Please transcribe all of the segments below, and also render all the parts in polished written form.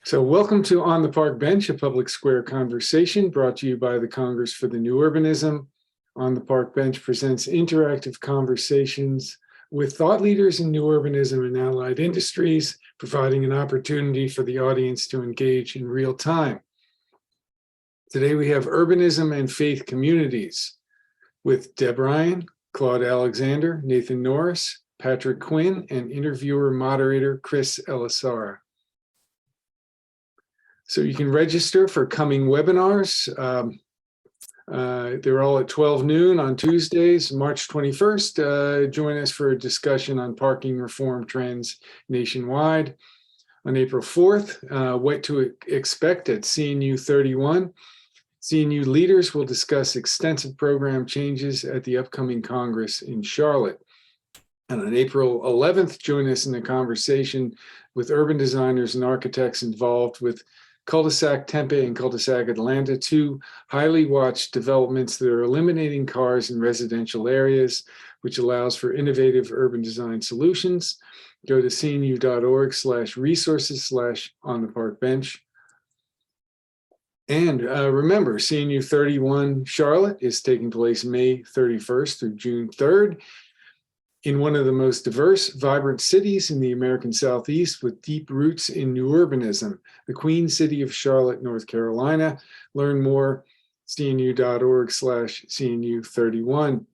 So welcome to On the Park Bench, a public square conversation brought to you by the Congress for the New Urbanism. On the Park Bench presents interactive conversations with thought leaders in new urbanism and allied industries, providing an opportunity for the audience to engage in real time. Today we have Urbanism and Faith Communities with Deb Ryan, Claude Alexander, Nathan Norris, Patrick Quinn, and interviewer moderator Chris Elisara. So you can register for coming webinars. They're all at 12 noon on Tuesdays, March 21st. Join us for a discussion on parking reform trends nationwide. On April 4th, what to expect at CNU 31. CNU leaders will discuss extensive program changes at the upcoming Congress in Charlotte. And on April 11th, join us in a conversation with urban designers and architects involved with Cul-de-sac Tempe and Cul-de-sac Atlanta, two highly watched developments that are eliminating cars in residential areas, which allows for innovative urban design solutions. Go to cnu.org/resources/ontheparkbench. And remember, CNU 31 Charlotte is taking place May 31st through June 3rd. In one of the most diverse, vibrant cities in the American Southeast with deep roots in new urbanism, the Queen City of Charlotte, North Carolina. Learn more, cnu.org/CNU31.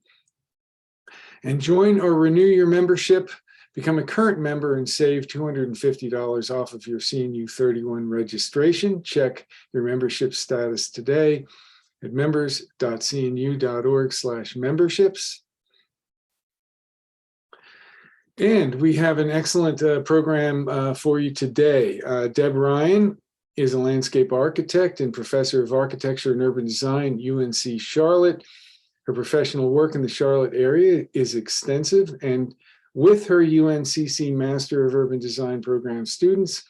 And join or renew your membership. Become a current member and save $250 off of your CNU 31 registration. Check your membership status today at members.cnu.org/memberships. And we have an excellent program for you today. Deb Ryan is a landscape architect and professor of architecture and urban design at UNC Charlotte. Her professional work in the Charlotte area is extensive, and with her UNCC Master of Urban Design program students,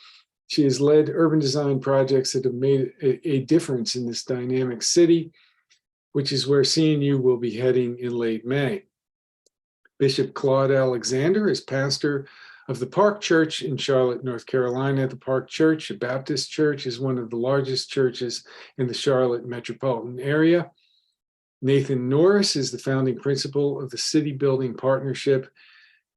she has led urban design projects that have made a difference in this dynamic city, which is where CNU will be heading in late May. Bishop Claude Alexander is pastor of the Park Church in Charlotte, North Carolina. The Park Church, a Baptist church, is one of the largest churches in the Charlotte metropolitan area. Nathan Norris is the founding principal of the City Building Partnership.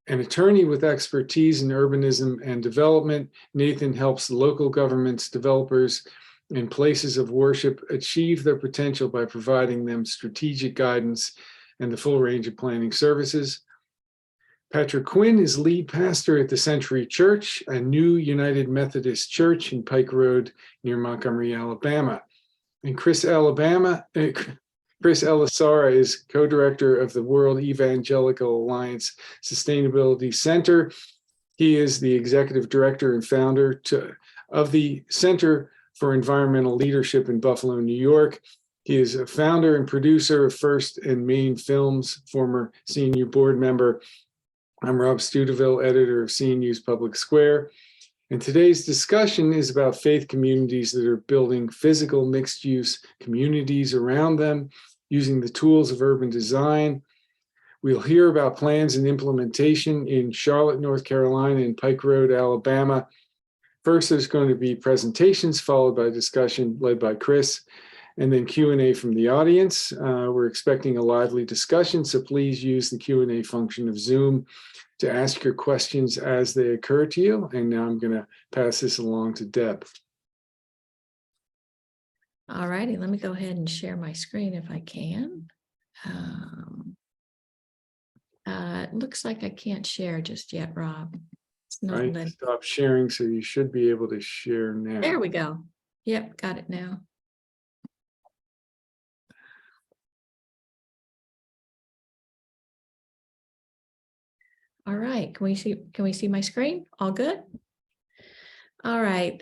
An attorney with expertise in urbanism and development, Nathan helps local governments, developers, and places of worship achieve their potential by providing them strategic guidance and the full range of planning services. Patrick Quinn is lead pastor at the Century Church, a new United Methodist church in Pike Road near Montgomery, Alabama. And Chris Elisara is co-director of the World Evangelical Alliance Sustainability Center. He is the executive director and founder of the Center for Environmental Leadership in Buffalo, New York. He is a founder and producer of First and Main Films, former CNU board member. I'm Rob Studeville, editor of CNU's Public Square. And today's discussion is about faith communities that are building physical mixed-use communities around them using the tools of urban design. We'll hear about plans and implementation in Charlotte, North Carolina, and Pike Road, Alabama. First, there's going to be presentations followed by discussion led by Chris, and then Q&A from the audience. We're expecting a lively discussion, so please use the Q&A function of Zoom to ask your questions as they occur to you. And now I'm going to pass this along to Deb. All righty, let me go ahead and share my screen if I can. It looks like I can't share just yet, Rob. It's not Right, stop sharing, so you should be able to share now. There we go. Yep, got it now. All right, can we see my screen? All good? All right,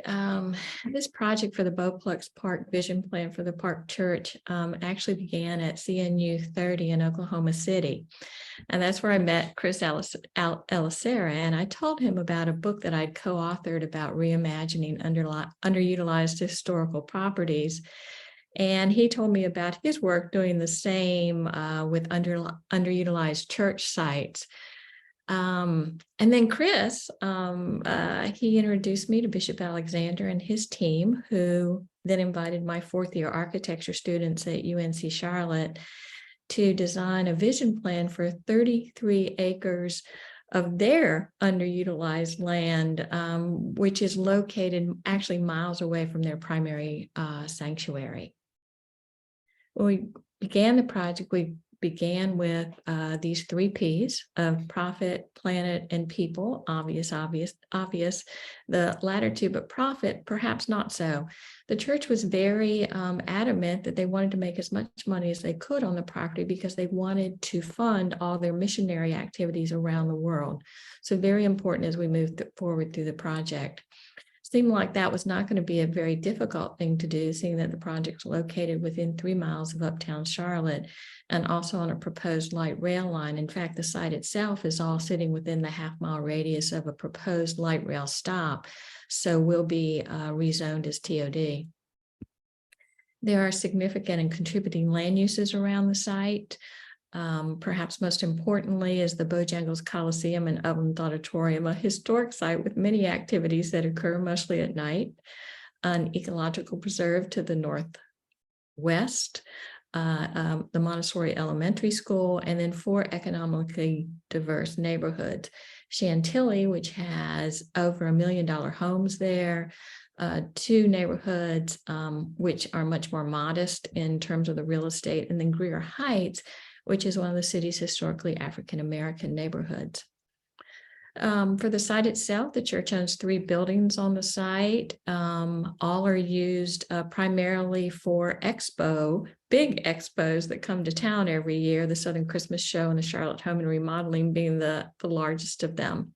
this project for the Beauplex Park Vision Plan for the Park Church actually began at CNU 30 in Oklahoma City. And that's where I met Chris Elisara, and I told him about a book that I'd co-authored about reimagining underutilized historical properties. And he told me about his work doing the same with underutilized church sites. And then Chris, he introduced me to Bishop Alexander and his team, who then invited my fourth year architecture students at UNC Charlotte to design a vision plan for 33 acres of their underutilized land, which is located actually miles away from their primary sanctuary. When we began the project, we began with these 3 Ps of profit, planet, and people. Obvious. The latter 2, but profit, perhaps not so. The church was very adamant that they wanted to make as much money as they could on the property because they wanted to fund all their missionary activities around the world. So very important as we moved forward through the project. Seemed like that was not going to be a very difficult thing to do, seeing that the project's located within 3 miles of uptown Charlotte and also on a proposed light rail line. In fact, the site itself is all sitting within the half-mile radius of a proposed light rail stop, so will be rezoned as TOD. There are significant and contributing land uses around the site. Perhaps most importantly is the Bojangles Coliseum and Upland Auditorium, a historic site with many activities that occur mostly at night, an ecological preserve to the northwest, the Montessori Elementary School, and then 4 economically diverse neighborhoods. Chantilly, which has over $1 million homes there, 2 neighborhoods which are much more modest in terms of the real estate, and then Greer Heights, which is one of the city's historically African-American neighborhoods. For the site itself, the church owns 3 buildings on the site. All are used primarily for big expos that come to town every year, the Southern Christmas Show and the Charlotte Home and Remodeling being the largest of them.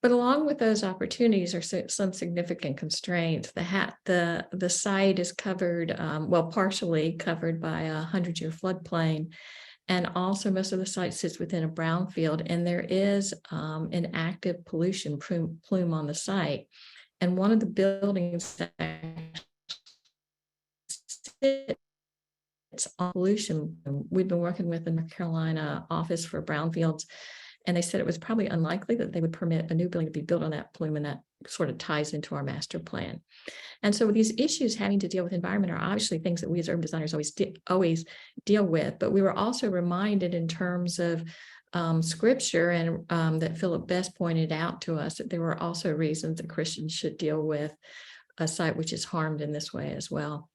But along with those opportunities are some significant constraints. The site is covered, partially covered by a 100-year floodplain. And also most of the site sits within a brownfield, and there is an active pollution plume on the site. And one of the buildings that sits on pollution, we've been working with the North Carolina Office for Brownfields, and they said it was probably unlikely that they would permit a new building to be built on that plume, and that sort of ties into our master plan. And so these issues having to deal with environment are obviously things that we as urban designers always deal with, but we were also reminded in terms of scripture and that Philip Best pointed out to us that there were also reasons that Christians should deal with a site which is harmed in this way as well.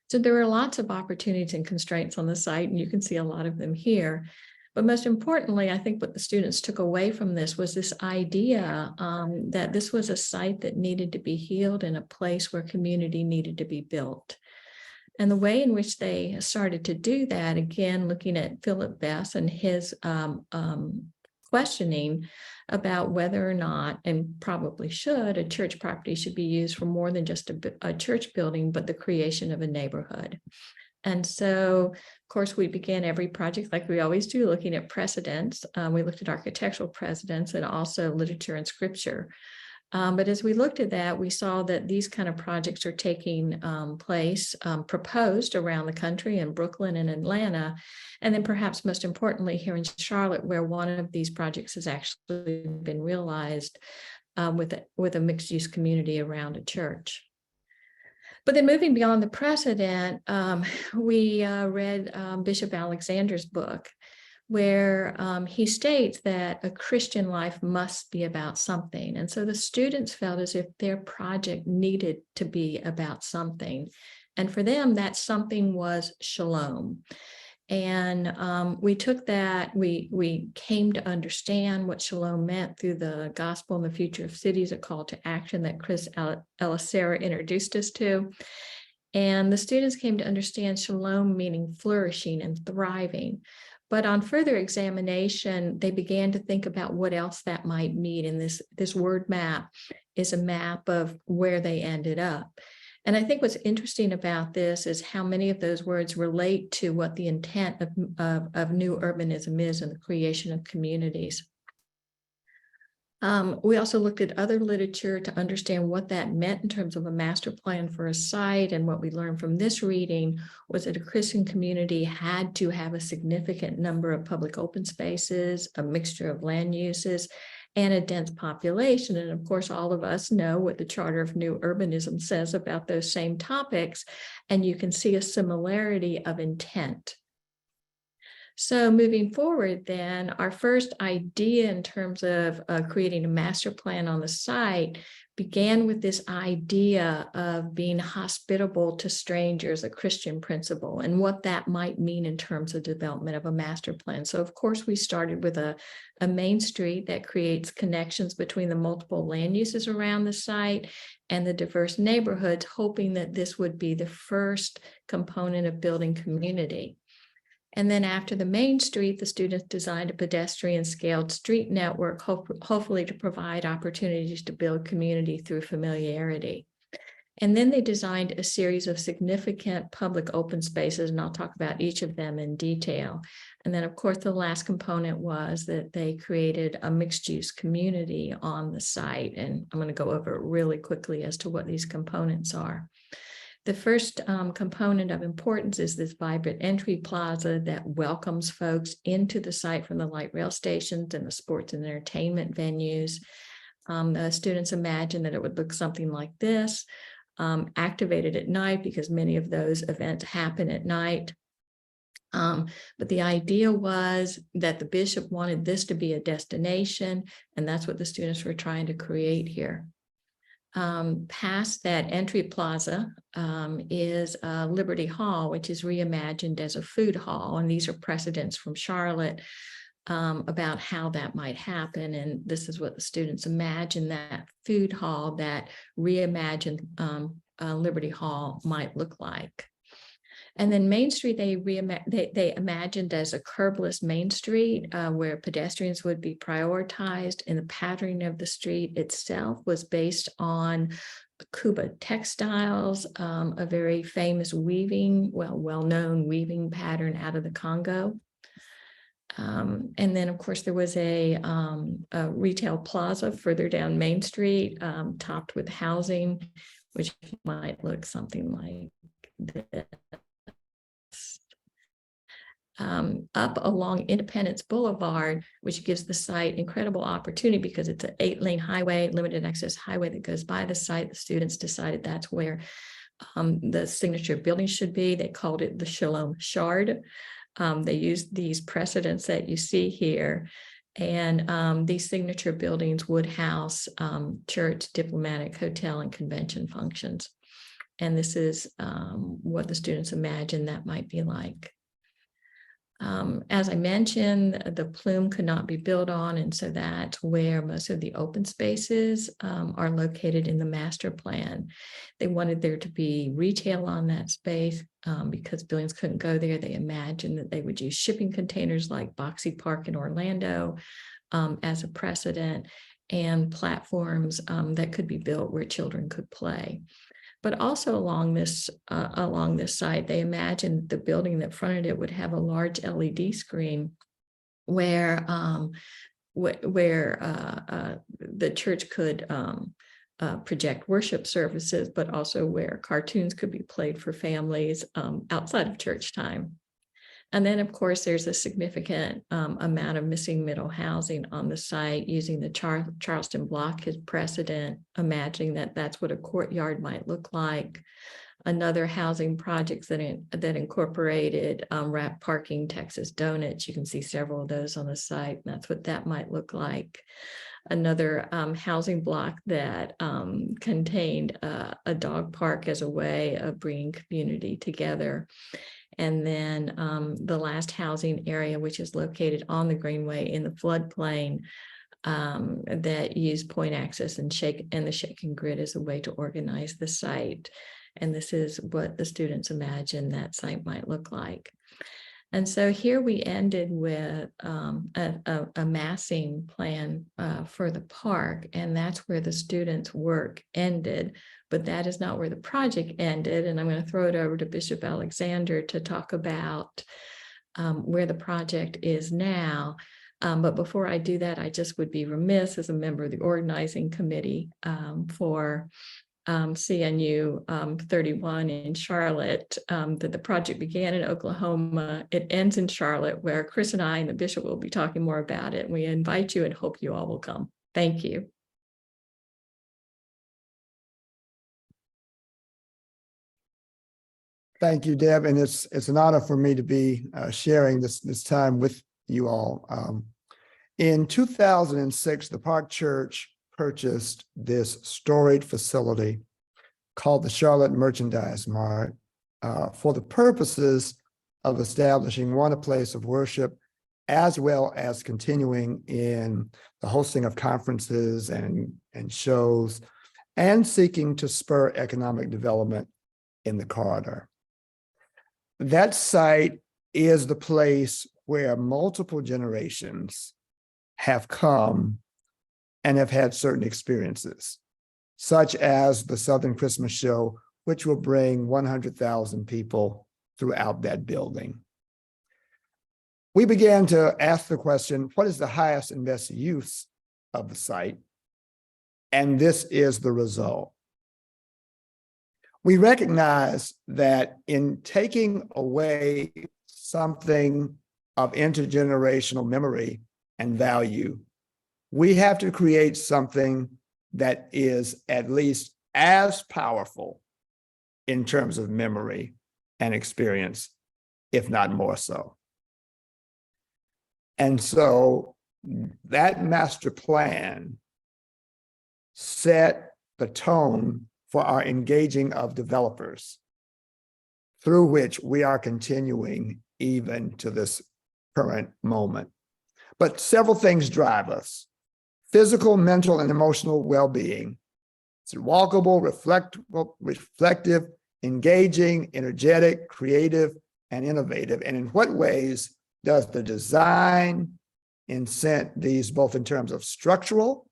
So there are lots of opportunities and constraints on the site, and you can see a lot of them here. But most importantly, I think what the students took away from this was this idea that this was a site that needed to be healed and a place where community needed to be built. And the way in which they started to do that, again, looking at Philip Best and his questioning about whether or not, and probably should, a church property should be used for more than just a church building, but the creation of a neighborhood. And so, of course, we began every project like we always do, looking at precedents. We looked at architectural precedents and also literature and scripture. But as we looked at that, we saw that these kind of projects are taking place, proposed around the country in Brooklyn and Atlanta. And then perhaps most importantly here in Charlotte, where one of these projects has actually been realized with a mixed use community around a church. But then moving beyond the precedent, we read Bishop Alexander's book, where he states that a Christian life must be about something. And so the students felt as if their project needed to be about something. And for them, that something was shalom. And we took that, we came to understand what shalom meant through the Gospel and the Future of Cities, a call to action that Chris Elisera introduced us to. And the students came to understand shalom meaning flourishing and thriving. But on further examination, they began to think about what else that might mean. And this word map is a map of where they ended up. And I think what's interesting about this is how many of those words relate to what the intent of, new urbanism is and the creation of communities. We also looked at other literature to understand what that meant in terms of a master plan for a site. And what we learned from this reading was that a Christian community had to have a significant number of public open spaces, a mixture of land uses, and a dense population. And of course, all of us know what the Charter of New Urbanism says about those same topics, and you can see a similarity of intent. So moving forward, then, our first idea in terms of creating a master plan on the site began with this idea of being hospitable to strangers, a Christian principle, and what that might mean in terms of development of a master plan. So of course, we started with a main street that creates connections between the multiple land uses around the site and the diverse neighborhoods, hoping that this would be the first component of building community. And then after the main street, the students designed a pedestrian scaled street network, hopefully to provide opportunities to build community through familiarity. And then they designed a series of significant public open spaces, and I'll talk about each of them in detail. And then, of course, the last component was that they created a mixed-use community on the site. And I'm going to go over it really quickly as to what these components are. The first component of importance is this vibrant entry plaza that welcomes folks into the site from the light rail stations and the sports and entertainment venues. The students imagined that it would look something like this, activated at night because many of those events happen at night. But the idea was that the bishop wanted this to be a destination, and that's what the students were trying to create here. Past that entry plaza is Liberty Hall, which is reimagined as a food hall. And these are precedents from Charlotte about how that might happen. And this is what the students imagine that food hall, that reimagined Liberty Hall might look like. And then Main Street, they imagined as a curbless Main Street where pedestrians would be prioritized, and the patterning of the street itself was based on Cuba textiles, a very famous weaving, well-known weaving pattern out of the Congo. And then, of course, there was a retail plaza further down Main Street, topped with housing, which might look something like this. Up along Independence Boulevard, which gives the site incredible opportunity because it's an 8-lane highway, limited access highway that goes by the site. The students decided that's where the signature building should be. They called it the Shalom Shard. They used these precedents that you see here. And these signature buildings would house church, diplomatic, hotel, and convention functions. And this is what the students imagine that might be like. As I mentioned, the plume could not be built on, and so that's where most of the open spaces are located in the master plan. They wanted there to be retail on that space because buildings couldn't go there. They imagined that they would use shipping containers like Boxy Park in Orlando as a precedent, and platforms that could be built where children could play. But also along this site, they imagined the building that fronted it would have a large LED screen where the church could project worship services, but also where cartoons could be played for families outside of church time. And then, of course, there's a significant amount of missing middle housing on the site, using the Charleston block as precedent, imagining that that's what a courtyard might look like. Another housing project that incorporated wrap parking, Texas Donuts. You can see several of those on the site, and that's what that might look like. Another housing block that contained a dog park as a way of bringing community together. And then the last housing area, which is located on the Greenway in the floodplain, that used point access and the shaking grid as a way to organize the site. And this is what the students imagine that site might look like. And so here we ended with a massing plan for the park, and that's where the students' work ended. But that is not where the project ended. And I'm going to throw it over to Bishop Alexander to talk about where the project is now. But before I do that, I just would be remiss as a member of the organizing committee for CNU 31 in Charlotte, that the project began in Oklahoma. It ends in Charlotte, where Chris and I and the bishop will be talking more about it. We invite you and hope you all will come. Thank you. Thank you, Deb, and it's an honor for me to be sharing this time with you all. In 2006, the Park Church purchased this storage facility called the Charlotte Merchandise Mart for the purposes of establishing a place of worship, as well as continuing in the hosting of conferences and shows, and seeking to spur economic development in the corridor. That site is the place where multiple generations have come and have had certain experiences, such as the Southern Christmas Show, which will bring 100,000 people throughout that building. We began to ask the question, what is the highest and best use of the site? And this is the result. We recognize that in taking away something of intergenerational memory and value, we have to create something that is at least as powerful in terms of memory and experience, if not more so. And so that master plan set the tone for our engaging of developers, through which we are continuing even to this current moment. But several things drive us: physical, mental, and emotional well-being. It's walkable, reflective, engaging, energetic, creative, and innovative. And in what ways does the design incent these, both in terms of structural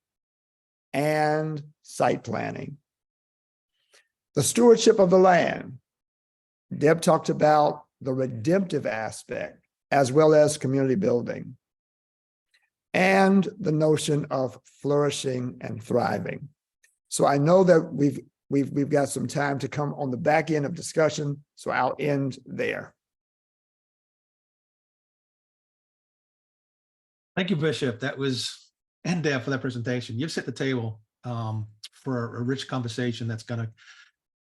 and site planning? The stewardship of the land. Deb talked about the redemptive aspect, as well as community building, and the notion of flourishing and thriving. So I know that we've got some time to come on the back end of discussion, so I'll end there. Thank you, Bishop. And Deb, for that presentation. You've set the table for a rich conversation that's going to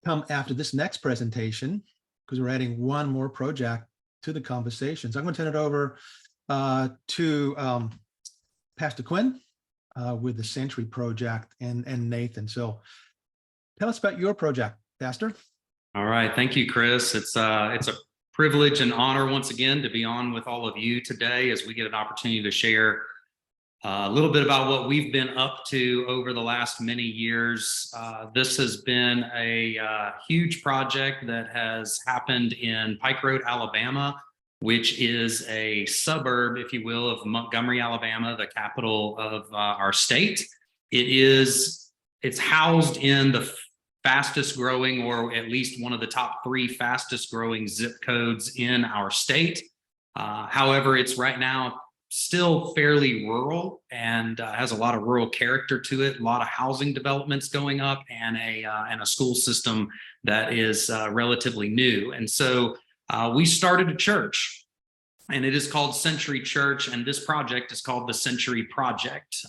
come after this next presentation, because we're adding one more project to the conversation. So I'm going to turn it over to Pastor Quinn with the Century Project and Nathan. So tell us about your project, Pastor. All right. Thank you, Chris. It's a privilege and honor once again to be on with all of you today as we get an opportunity to share a little bit about what we've been up to over the last many years. This has been a huge project that has happened in Pike Road, Alabama, which is a suburb, if you will, of Montgomery, Alabama, the capital of our state. It's housed in the fastest growing, or at least one of the top 3 fastest growing zip codes in our state. However, it's right now still fairly rural and has a lot of rural character to it, a lot of housing developments going up, and a school system that is relatively new. And so we started a church, and it is called Century Church, and this project is called the Century Project.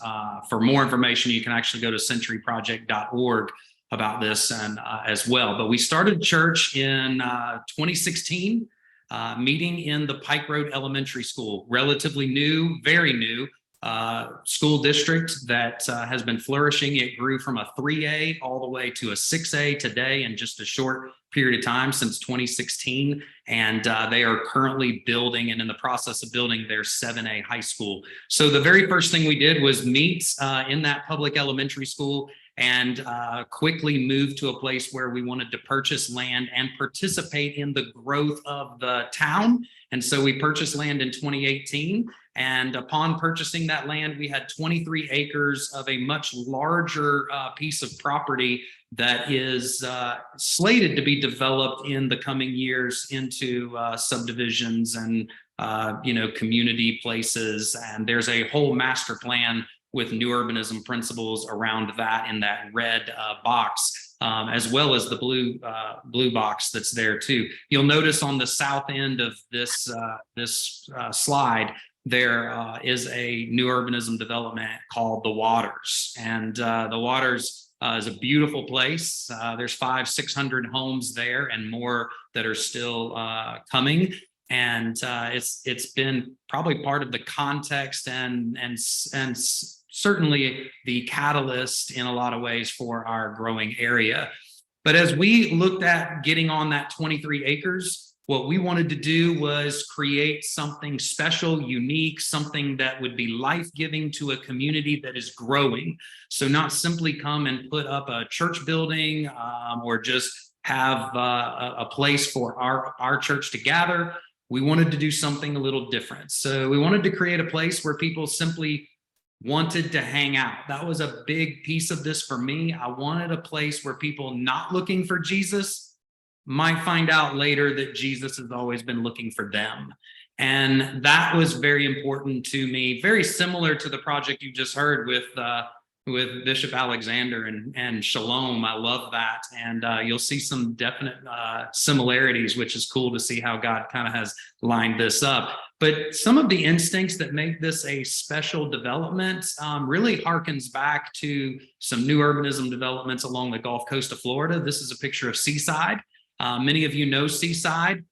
For more information, you can actually go to centuryproject.org about this and as well. But we started church in 2016, meeting in the Pike Road Elementary School, relatively new, very new school district that has been flourishing. It grew from a 3A all the way to a 6A today in just a short period of time, since 2016. And they are currently building and in the process of building their 7A high school. So the very first thing we did was meet in that public elementary school and quickly moved to a place where we wanted to purchase land and participate in the growth of the town. And so we purchased land in 2018. And upon purchasing that land, we had 23 acres of a much larger piece of property that is slated to be developed in the coming years into subdivisions and community places. And there's a whole master plan with new urbanism principles around that in that red box, as well as the blue box that's there too. You'll notice on the south end of this slide, there is a new urbanism development called The Waters. And The Waters is a beautiful place. There's 500-600 homes there and more that are still coming. And it's been probably part of the context and certainly the catalyst in a lot of ways for our growing area. But as we looked at getting on that 23 acres, what we wanted to do was create something special, unique, something that would be life-giving to a community that is growing. So not simply come and put up a church building or just have a place for our church to gather. We wanted to do something a little different. So we wanted to create a place where people simply wanted to hang out. That was a big piece of this for me. I wanted a place where people not looking for Jesus might find out later that Jesus has always been looking for them. And that was very important to me, very similar to the project you just heard with Bishop Alexander and Shalom. I love that. And you'll see some definite similarities, which is cool to see how God kind of has lined this up. But some of the instincts that make this a special development really harkens back to some new urbanism developments along the Gulf Coast of Florida. This is a picture of Seaside. Many of you know Seaside.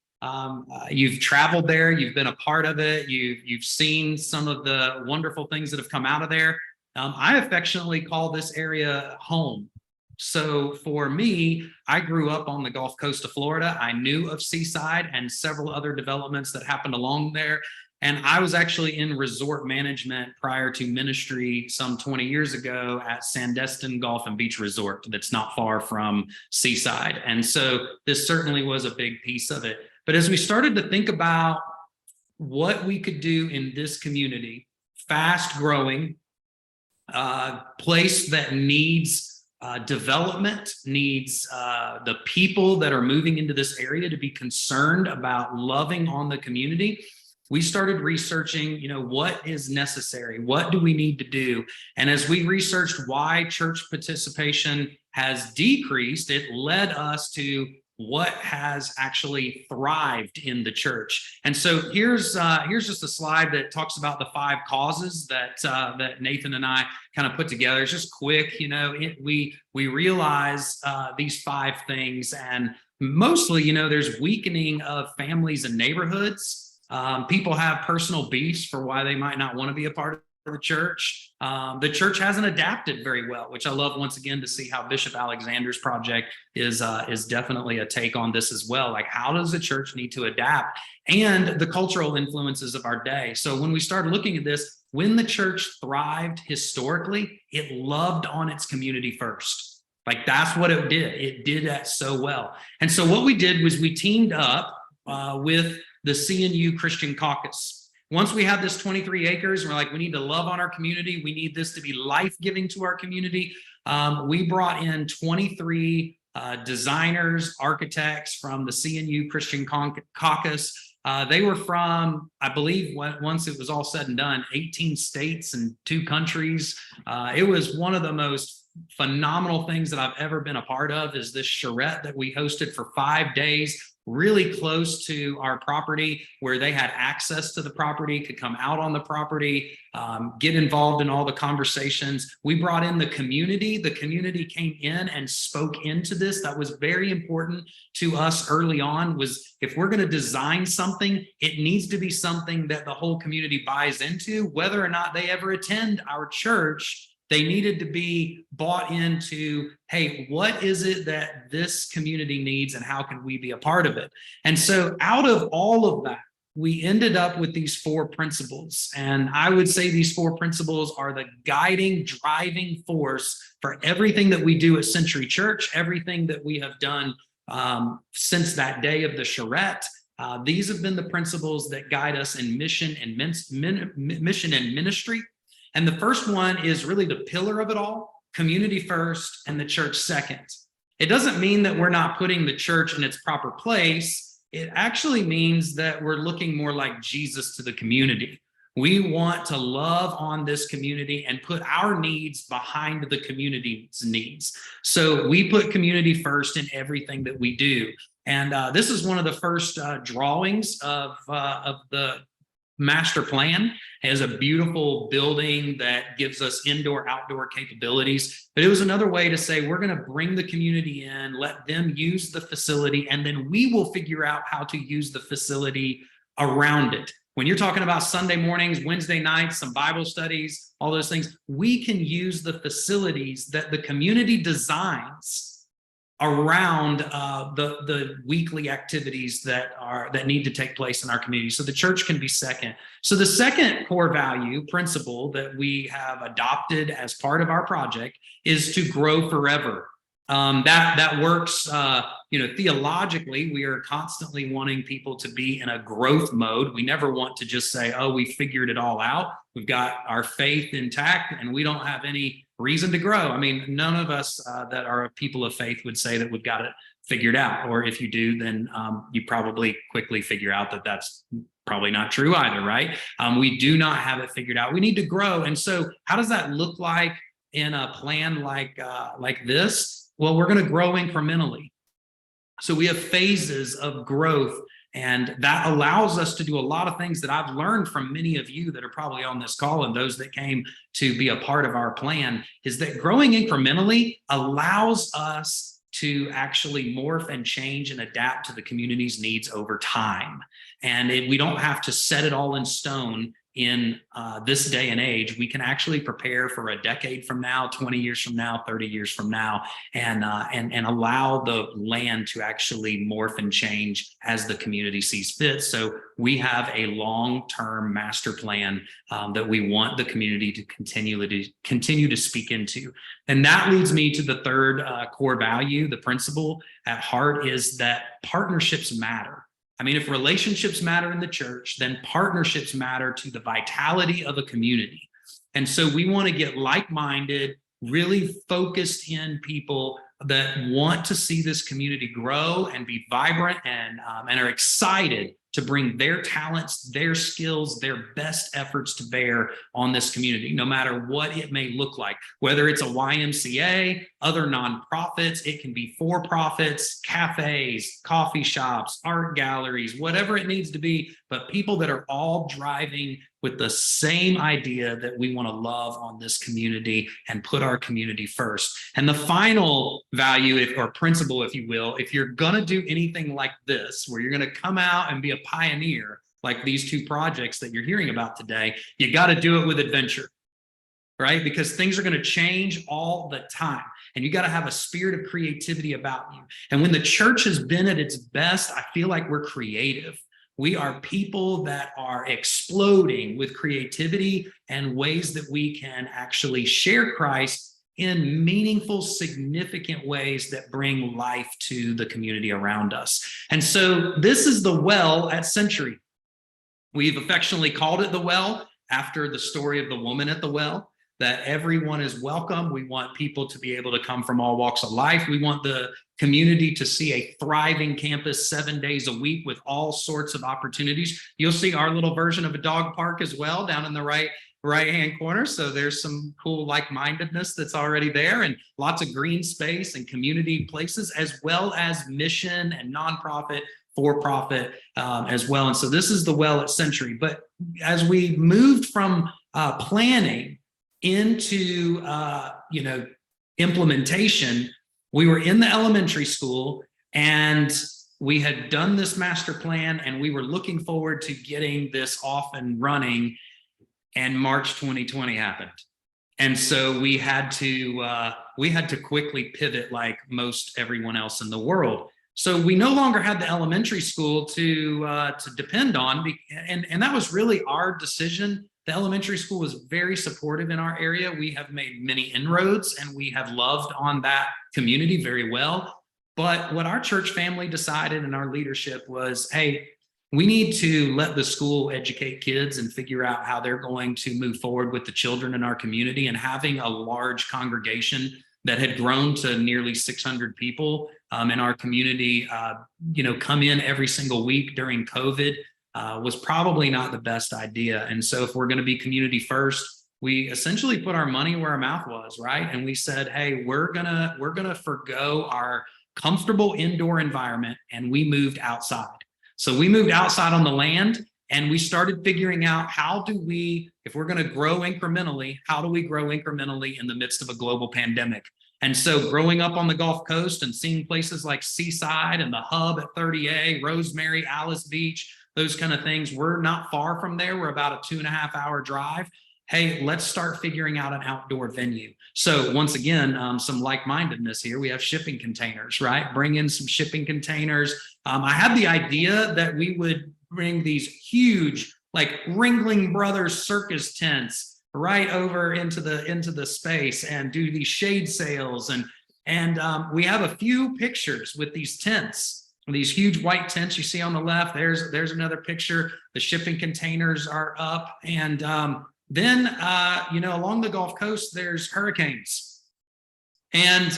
You've traveled there, you've been a part of it, you've seen some of the wonderful things that have come out of there. I affectionately call this area home. So for me, I grew up on the Gulf Coast of Florida. I knew of Seaside and several other developments that happened along there. And I was actually in resort management prior to ministry some 20 years ago at Sandestin Golf and Beach Resort that's not far from Seaside. And so this certainly was a big piece of it. But as we started to think about what we could do in this community, fast growing, place that needs development, needs the people that are moving into this area to be concerned about loving on the community, we started researching, what is necessary? What do we need to do? And as we researched why church participation has decreased, it led us to what has actually thrived in the church. And so here's just a slide that talks about the 5 causes that Nathan and I kind of put together. It's just quick, we realize these 5 things, and mostly, there's weakening of families and neighborhoods. People have personal beefs for why they might not want to be a part of the church. The church hasn't adapted very well, which I love once again to see how Bishop Alexander's project is definitely a take on this as well. Like, how does the church need to adapt? And the cultural influences of our day. So when we started looking at this, when the church thrived historically, it loved on its community first. Like, that's what it did. It did that so well. And so what we did was we teamed up with the CNU Christian Caucus. Once we had this 23 acres, we're like, we need to love on our community. We need this to be life-giving to our community. We brought in 23 designers, architects from the CNU Christian Caucus. They were from, I believe, once it was all said and done, 18 states and 2 countries. It was one of the most phenomenal things that I've ever been a part of, is this charrette that we hosted for 5 days, really close to our property, where they had access to the property, could come out on the property, get involved in all the conversations. We brought in the community. The community came in and spoke into this. That was very important to us early on, was if we're going to design something, it needs to be something that the whole community buys into. Whether or not they ever attend our church, they needed to be bought into, hey, what is it that this community needs and how can we be a part of it? And so out of all of that, we ended up with these 4 principles. And I would say these 4 principles are the guiding, driving force for everything that we do at Century Church, everything that we have done since that day of the charrette. These have been the principles that guide us in mission and ministry. And the first one is really the pillar of it all: community first and the church second. It doesn't mean that we're not putting the church in its proper place. it actually means that we're looking more like Jesus to the community. We want to love on this community and put our needs behind the community's needs. So we put community first in everything that we do. And this is one of the first drawings of the master plan. It has a beautiful building that gives us indoor, outdoor capabilities. But it was another way to say, we're going to bring the community in, let them use the facility, and then we will figure out how to use the facility around it. When you're talking about Sunday mornings, Wednesday nights, some Bible studies, all those things, we can use the facilities that the community designs around the weekly activities that need to take place in our community. So the church can be second. So the second core value principle that we have adopted as part of our project is to grow forever. That works, theologically. We are constantly wanting people to be in a growth mode. We never want to just say, oh, we figured it all out. We've got our faith intact and we don't have any reason to grow. I mean, none of us that are people of faith would say that we've got it figured out. Or if you do, then you probably quickly figure out that that's probably not true either, right? We do not have it figured out. We need to grow. And so how does that look like in a plan like this? Well, we're going to grow incrementally. So we have phases of growth, and that allows us to do a lot of things that I've learned from many of you that are probably on this call and those that came to be a part of our plan, is that growing incrementally allows us to actually morph and change and adapt to the community's needs over time. And we don't have to set it all in stone in this day and age. We can actually prepare for a decade from now, 20 years from now, 30 years from now, and allow the land to actually morph and change as the community sees fit. So we have a long-term master plan that we want the community to continue to speak into. And that leads me to the third core value. The principle at heart is that partnerships matter. I mean, if relationships matter in the church, then partnerships matter to the vitality of a community. And so we want to get like-minded, really focused in people that want to see this community grow and be vibrant and are excited to bring their talents, their skills, their best efforts to bear on this community, no matter what it may look like, whether it's a YMCA, other nonprofits, it can be for-profits, cafes, coffee shops, art galleries, whatever it needs to be, but people that are all driving with the same idea that we want to love on this community and put our community first. And the final value or principle, if you will, if you're going to do anything like this, where you're going to come out and be a pioneer, like these two projects that you're hearing about today, you got to do it with adventure, right? Because things are going to change all the time. And you got to have a spirit of creativity about you. And when the church has been at its best, I feel like we're creative. We are people that are exploding with creativity and ways that we can actually share Christ in meaningful, significant ways that bring life to the community around us. And so this is the well at Century. We've affectionately called it the well after the story of the woman at the well, that everyone is welcome. We want people to be able to come from all walks of life. We want the community to see a thriving campus 7 days a week with all sorts of opportunities. You'll see our little version of a dog park as well down in the right-hand corner. So there's some cool like-mindedness that's already there, and lots of green space and community places, as well as mission and nonprofit, for-profit as well. And so this is the well at Century. But as we moved from planning into implementation, we were in the elementary school and we had done this master plan and we were looking forward to getting this off and running, and March 2020 happened. And so we had to quickly pivot like most everyone else in the world. So we no longer had the elementary school to depend on, and that was really our decision. The elementary school was very supportive in our area. We have made many inroads and we have loved on that community very well. But what our church family decided and our leadership was, hey, we need to let the school educate kids and figure out how they're going to move forward with the children in our community. And having a large congregation that had grown to nearly 600 people in our community, come in every single week during COVID was probably not the best idea. And so if we're going to be community first, we essentially put our money where our mouth was, right? And we said, hey, we're gonna forgo our comfortable indoor environment, and we moved outside. So we moved outside on the land, and we started figuring out if we're going to grow incrementally, how do we grow incrementally in the midst of a global pandemic? And so growing up on the Gulf Coast and seeing places like Seaside and the Hub at 30A, Rosemary, Alice Beach, those kind of things, we're not far from there. We're about a 2.5-hour drive. Hey, let's start figuring out an outdoor venue. So once again, some like-mindedness here. We have shipping containers, right? Bring in some shipping containers. I had the idea that we would bring these huge, like Ringling Brothers circus tents right over into the space and do these shade sails. And we have a few pictures with these tents, these huge white tents you see on the left. There's another picture. The shipping containers are up. And then, along the Gulf Coast, there's hurricanes. And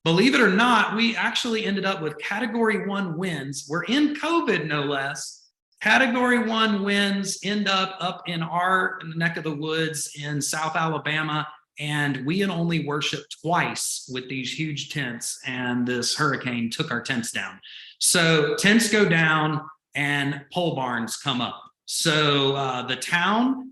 believe it or not, we actually ended up with Category 1 winds. We're in COVID, no less. Category 1 winds end up in our neck of the woods in South Alabama. And we had only worshiped twice with these huge tents, and this hurricane took our tents down. So tents go down and pole barns come up. So the town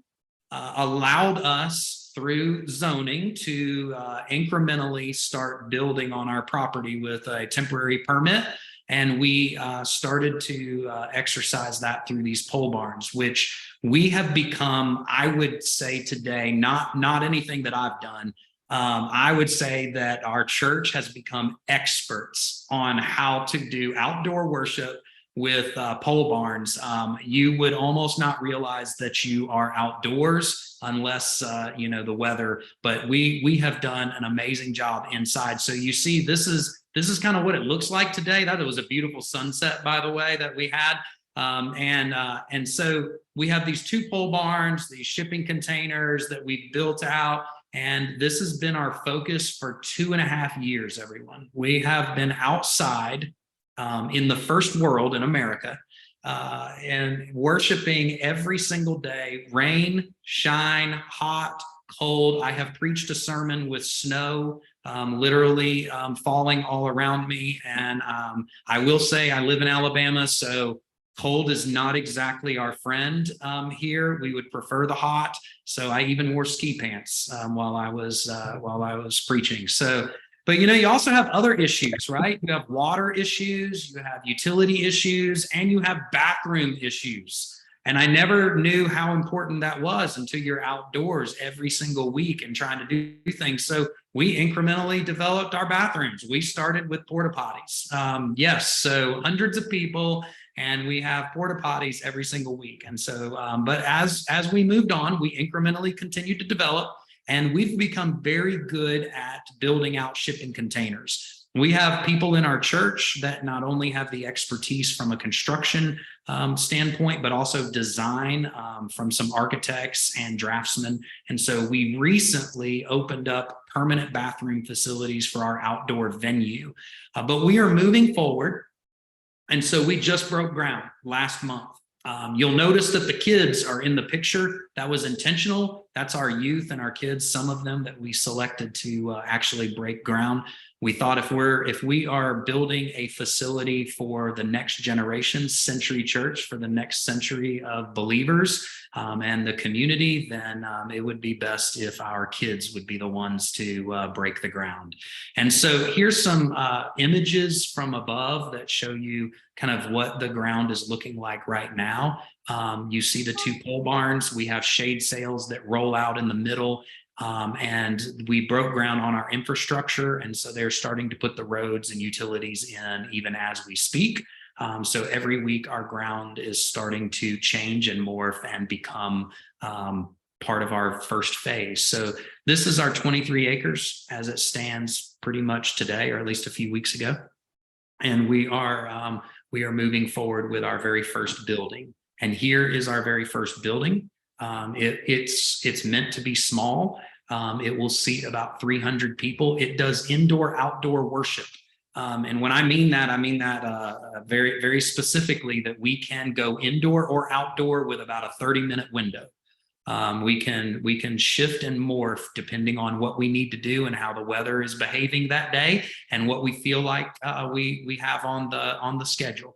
allowed us through zoning to incrementally start building on our property with a temporary permit. And we started to exercise that through these pole barns, which we have become, I would say today, not anything that I've done. I would say that our church has become experts on how to do outdoor worship with pole barns. You would almost not realize that you are outdoors unless the weather, but we have done an amazing job inside. So you see, this is kind of what it looks like today. That was a beautiful sunset, by the way, that we had. And so we have these 2 pole barns, these shipping containers that we've built out. And this has been our focus for 2.5 years, everyone. We have been outside in the first world in America, and worshiping every single day, rain, shine, hot, cold. I have preached a sermon with snow literally falling all around me. And I will say I live in Alabama, so cold is not exactly our friend here. We would prefer the hot. So I even wore ski pants while I was preaching. But you also have other issues, right? You have water issues, you have utility issues, and you have bathroom issues. And I never knew how important that was until you're outdoors every single week and trying to do things. So we incrementally developed our bathrooms. We started with porta potties. Yes, so hundreds of people, and we have porta potties every single week. And so, but as we moved on, we incrementally continued to develop. And we've become very good at building out shipping containers. We have people in our church that not only have the expertise from a construction standpoint, but also design from some architects and draftsmen. And so we recently opened up permanent bathroom facilities for our outdoor venue. But we are moving forward. And so we just broke ground last month. You'll notice that the kids are in the picture. That was intentional. That's our youth and our kids, some of them that we selected to actually break ground. We thought if we are building a facility for the next generation, Century Church, for the next century of believers and the community, then it would be best if our kids would be the ones to break the ground. And so here's some images from above that show you kind of what the ground is looking like right now. You see the 2 pole barns. We have shade sails that roll out in the middle. And we broke ground on our infrastructure. And so they're starting to put the roads and utilities in even as we speak. So every week our ground is starting to change and morph and become part of our first phase. So this is our 23 acres as it stands pretty much today, or at least a few weeks ago. And we are moving forward with our very first building. And here is our very first building. It's meant to be small. It will seat about 300 people. It does indoor, outdoor worship. And when I mean that very, very specifically, that we can go indoor or outdoor with about a 30-minute window. We can shift and morph depending on what we need to do and how the weather is behaving that day and what we feel like we have on the schedule.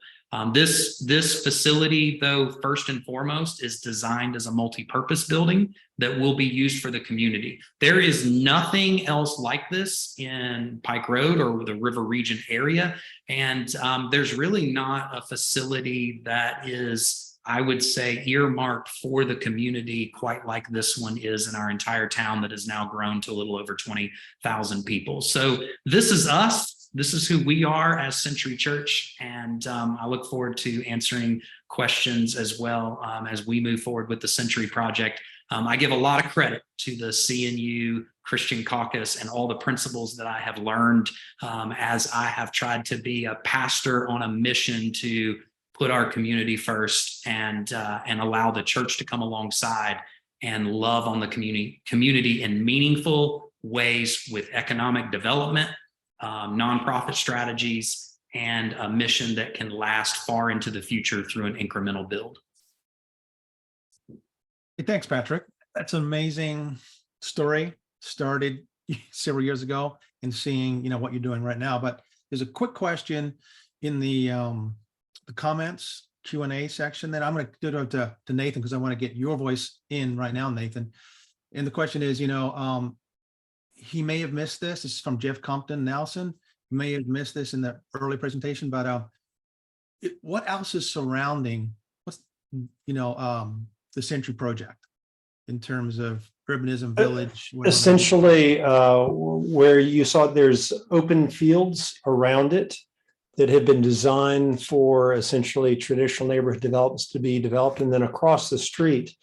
This facility, though, first and foremost, is designed as a multi-purpose building that will be used for the community. There is nothing else like this in Pike Road or the River Region area. And there's really not a facility that is, I would say, earmarked for the community quite like this one is in our entire town that has now grown to a little over 20,000 people. So this is us. This is who we are as Century Church. And I look forward to answering questions as well as we move forward with the Century Project. I give a lot of credit to the CNU Christian Caucus and all the principles that I have learned as I have tried to be a pastor on a mission to put our community first and allow the church to come alongside and love on the community in meaningful ways with economic development, nonprofit strategies, and a mission that can last far into the future through an incremental build. Hey, thanks, Patrick. That's an amazing story. Started several years ago and seeing, what you're doing right now. But there's a quick question in the comments Q&A section. Then I'm going to do it to Nathan because I want to get your voice in right now, Nathan. And the question is, he may have missed this. This is from Jeff Compton Nelson. He may have missed this in the early presentation, but what else is surrounding the Century Project in terms of urbanism, village? Essentially, where you saw there's open fields around it that have been designed for essentially traditional neighborhood developments to be developed. And then across the street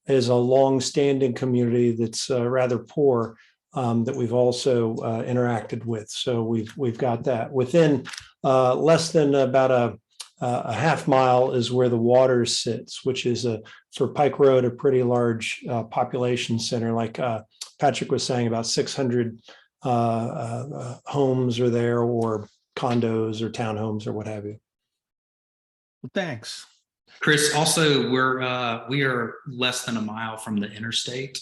is a long-standing community that's rather poor that we've also interacted with. So we've got that. Within less than about a half mile is where the water sits, which is for Pike Road, a pretty large population center. Like Patrick was saying, about 600 homes are there, or condos or townhomes or what have you. Well, thanks, Chris. Also, we are less than a mile from the interstate,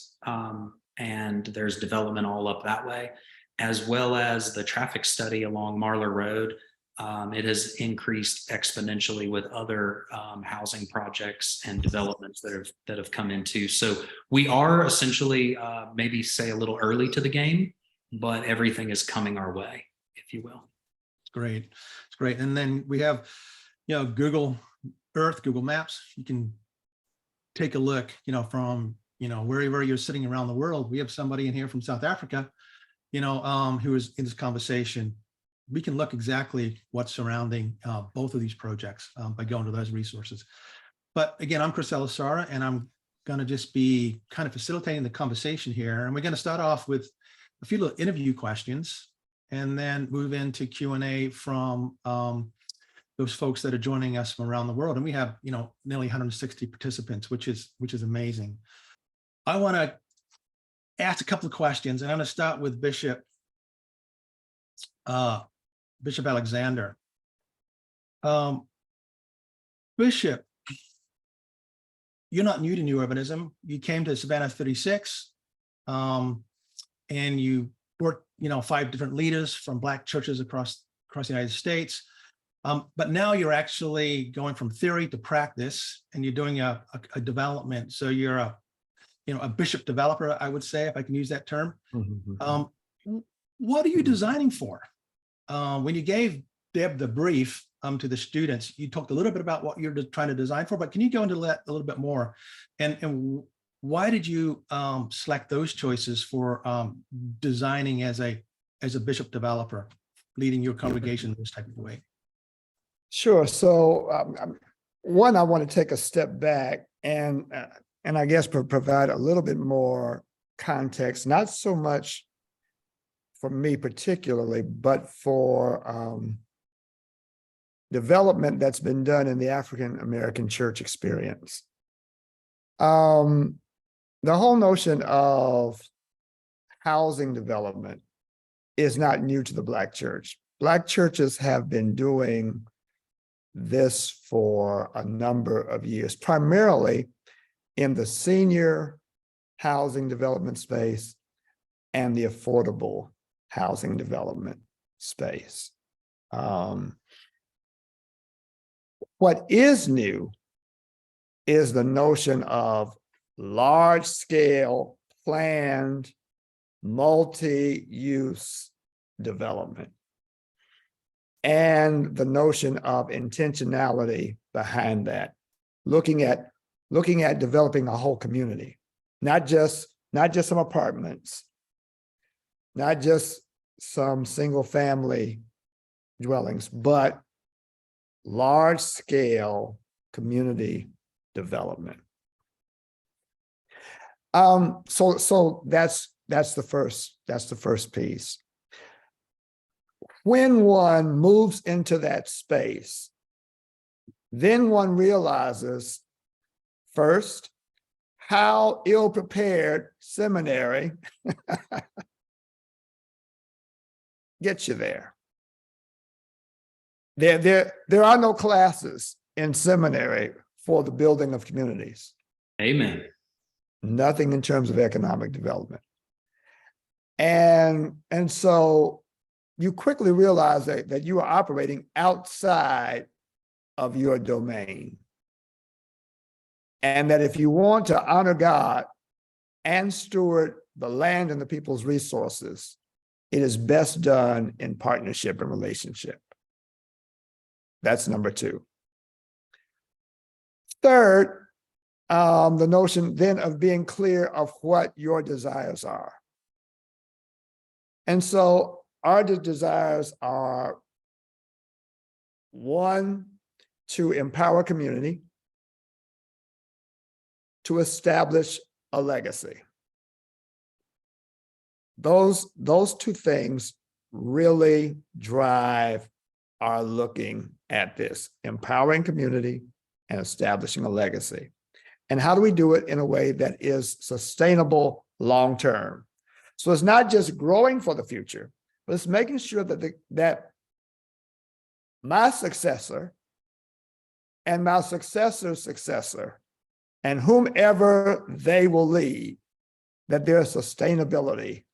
and there's development all up that way, as well as the traffic study along Marlar Road. It has increased exponentially with other housing projects and developments that have come into. So we are essentially maybe say a little early to the game, but everything is coming our way, if you will. It's great. It's great. And then we have, Google Earth, Google Maps. You can take a look, from, wherever you're sitting around the world. We have somebody in here from South Africa, who is in this conversation. We can look exactly what's surrounding both of these projects by going to those resources. But again, I'm Chris Elisara, and I'm going to just be kind of facilitating the conversation here. And we're going to start off with a few little interview questions and then move into Q&A from those folks that are joining us from around the world. And we have, nearly 160 participants, which is amazing. I want to ask a couple of questions, and I'm going to start with Bishop Alexander. Bishop, you're not new to new urbanism. You came to Savannah 36, and you worked, 5 different leaders from Black churches across the United States. But now you're actually going from theory to practice, and you're doing a development. So you're a bishop developer, I would say, if I can use that term. Mm-hmm. What are you designing for? When you gave Deb the brief to the students, you talked a little bit about what you're trying to design for, but can you go into that a little bit more? And why did you select those choices for designing as a bishop developer, leading your congregation in this type of way? Sure. So one, I want to take a step back and I guess provide a little bit more context, not so much for me particularly, but for development that's been done in the African American church experience. The whole notion of housing development is not new to the Black church. Black churches have been doing this for a number of years, primarily in the senior housing development space and the affordable housing development space. What is new is the notion of large-scale planned multi-use development and the notion of intentionality behind that, looking at developing a whole community, not just some apartments, not just some single family dwellings, but large scale community development. So that's the first piece. When one moves into that space, then one realizes first how ill-prepared seminary gets you there. There are no classes in seminary for the building of communities. Amen. Nothing in terms of economic development. And so you quickly realize that you are operating outside of your domain. And that if you want to honor God and steward the land and the people's resources, it is best done in partnership and relationship. That's number two. Third, the notion then of being clear of what your desires are. And so our desires are, one, to empower community, to establish a legacy. Those two things really drive our looking at this, empowering community and establishing a legacy. And how do we do it in a way that is sustainable long-term? So it's not just growing for the future, but it's making sure that my successor and my successor's successor and whomever they will lead, that there's sustainability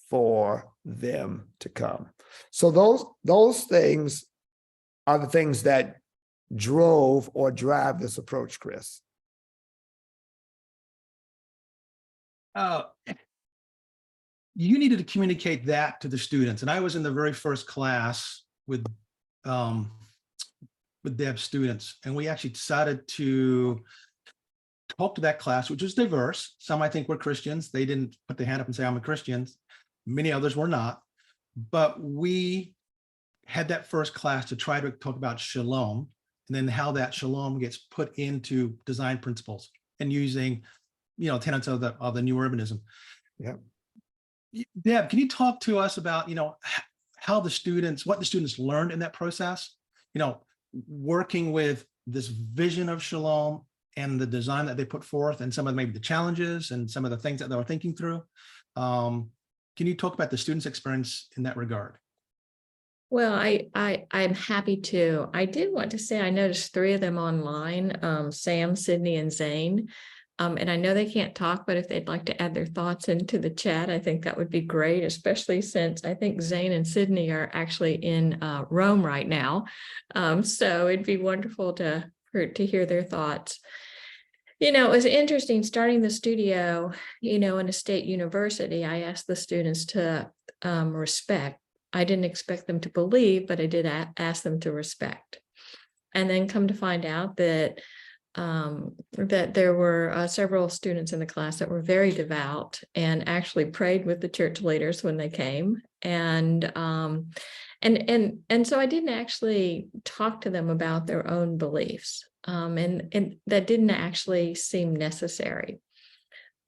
for them to come. So those things are the things that drove or drive this approach, Chris. You needed to communicate that to the students. And I was in the very first class with Deb's students, and we actually decided to talk to that class, which was diverse. Some I think were Christians. They didn't put their hand up and say, I'm a Christian. Many others were not. But we had that first class to try to talk about shalom, and then how that shalom gets put into design principles and using, tenets of the new urbanism. Yeah. Deb, can you talk to us about, how what the students learned in that process, working with this vision of shalom and the design that they put forth, and some of maybe the challenges and some of the things that they were thinking through. Can you talk about the students' experience in that regard? Well, I'm happy to. I did want to say I noticed 3 of them online, Sam, Sydney, and Zane. And I know they can't talk, but if they'd like to add their thoughts into the chat, I think that would be great, especially since I think Zane and Sydney are actually in Rome right now. So it'd be wonderful to hear their thoughts. It was interesting starting the studio, in a state university. I asked the students to respect. I didn't expect them to believe, but I did ask them to respect. And then come to find out that there were several students in the class that were very devout and actually prayed with the church leaders when they came. And so I didn't actually talk to them about their own beliefs. And that didn't actually seem necessary.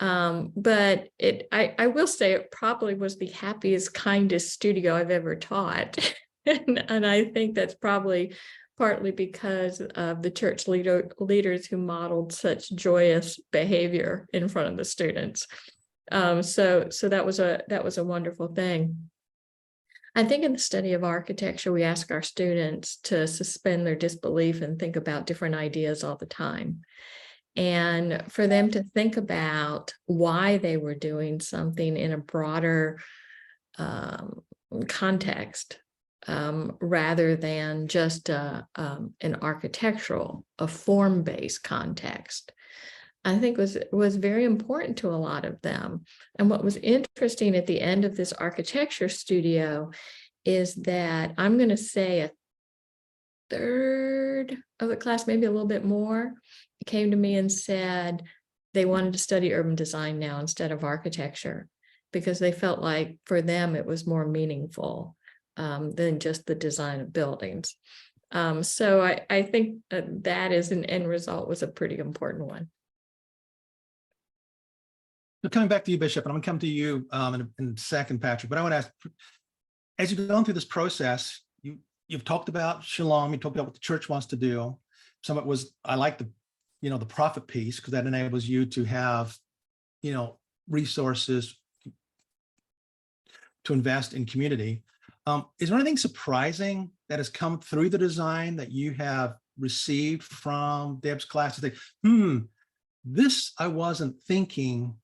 But I will say it probably was the happiest, kindest studio I've ever taught. And I think that's probably partly because of the church leaders who modeled such joyous behavior in front of the students. So that was a wonderful thing. I think in the study of architecture, we ask our students to suspend their disbelief and think about different ideas all the time. And for them to think about why they were doing something in a broader context, rather than just an architectural, a form-based context, I think was very important to a lot of them. And what was interesting at the end of this architecture studio is that I'm going to say a third of the class, maybe a little bit more, came to me and said they wanted to study urban design now instead of architecture, because they felt like for them it was more meaningful than just the design of buildings. So I think that is an end result was a pretty important one. So coming back to you, Bishop, and I'm going to come to you in a second, Patrick, but I want to ask, as you've gone through this process, you've talked about Shalom, you talked about what the church wants to do. Some of it was, I like the profit piece, because that enables you to have, resources to invest in community. Is there anything surprising that has come through the design that you have received from Deb's class to think, this I wasn't thinking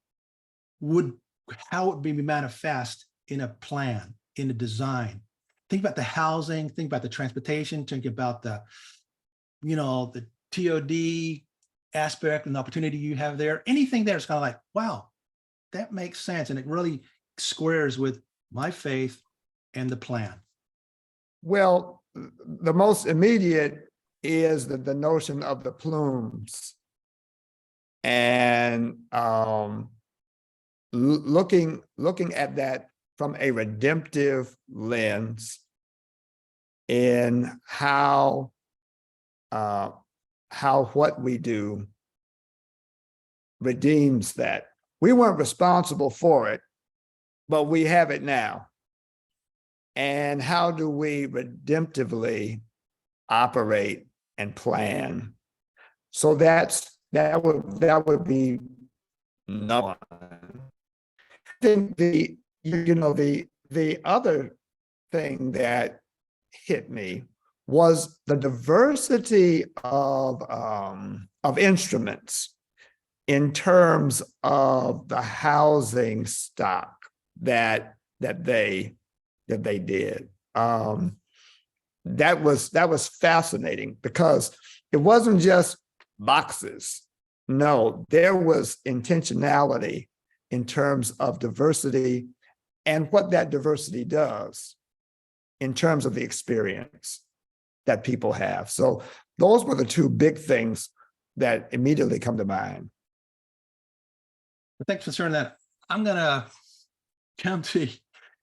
how it would be manifest in a plan, in a design? Think about the housing, think about the transportation, think about the TOD aspect and the opportunity you have there. Anything there is kind of like, wow, that makes sense. And it really squares with my faith and the plan. Well, the most immediate is the notion of the plumes. And looking at that from a redemptive lens in how what we do redeems that. We weren't responsible for it, but we have it now. And how do we redemptively operate and plan? So that would be number one. I think the other thing that hit me was the diversity of instruments in terms of the housing stock that they did. That was fascinating, because it wasn't just boxes. No, there was intentionality in terms of diversity and what that diversity does in terms of the experience that people have. So those were the two big things that immediately come to mind. Thanks for sharing that. I'm going to come to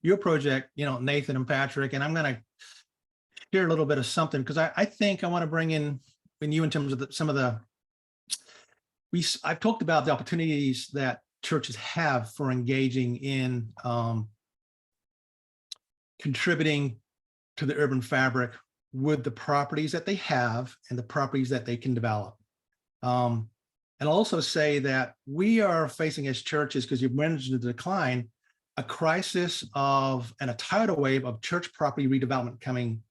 your project, Nathan and Patrick, and I'm going to share a little bit of something, because I think I want to bring in you in terms of I've talked about the opportunities that churches have for engaging in contributing to the urban fabric with the properties that they have and the properties that they can develop. And I'll also say that we are facing as churches, because you've mentioned the decline, a crisis and a tidal wave of church property redevelopment coming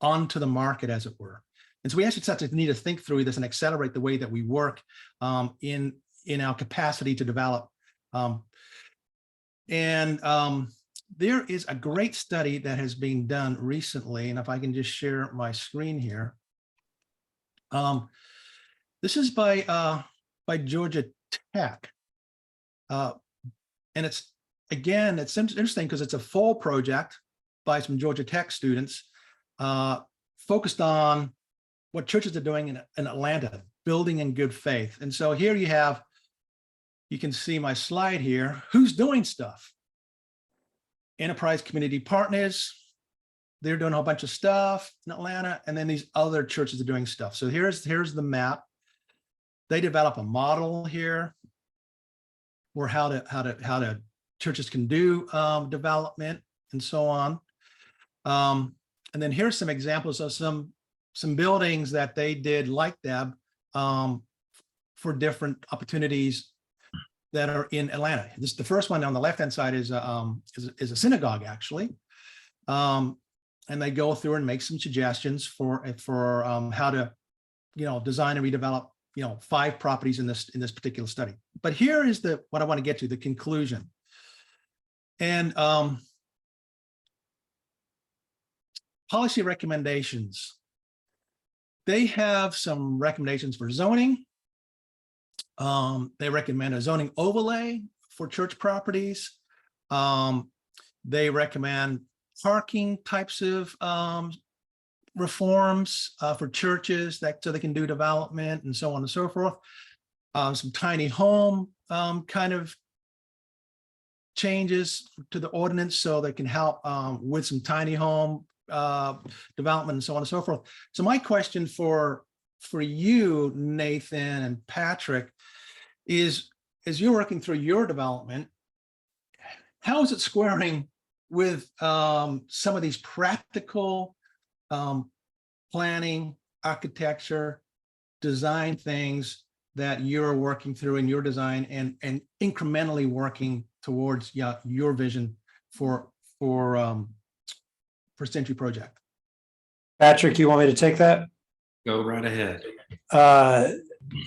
onto the market, as it were. And so we actually need to think through this and accelerate the way that we work in our capacity to develop. There is a great study that has been done recently, and if I can just share my screen here. This is by Georgia Tech. And it's interesting because it's a fall project by some Georgia Tech students focused on what churches are doing in Atlanta, building in good faith. And so here you can see my slide here. Who's doing stuff? Enterprise Community Partners. They're doing a whole bunch of stuff in Atlanta, and then these other churches are doing stuff. So here's the map. They develop a model here for how churches can do development and so on. And then here's some examples of some buildings that they did like Deb for different opportunities that are in Atlanta. This the first one on the left-hand side is a synagogue, actually. And they go through and make some suggestions for how to, design and redevelop, 5 properties in this particular study. But here is what I want to get to, the conclusion. And policy recommendations. They have some recommendations for zoning. They recommend a zoning overlay for church properties. They recommend parking types of reforms for churches so they can do development and so on and so forth. Some tiny home kind of changes to the ordinance so they can help with some tiny home development and so on and so forth. So my question for you, Nathan and Patrick, is as you're working through your development, how is it squaring with some of these practical planning, architecture, design things that you're working through in your design and incrementally working towards your vision for Century Project? Patrick, you want me to take that? Go right ahead.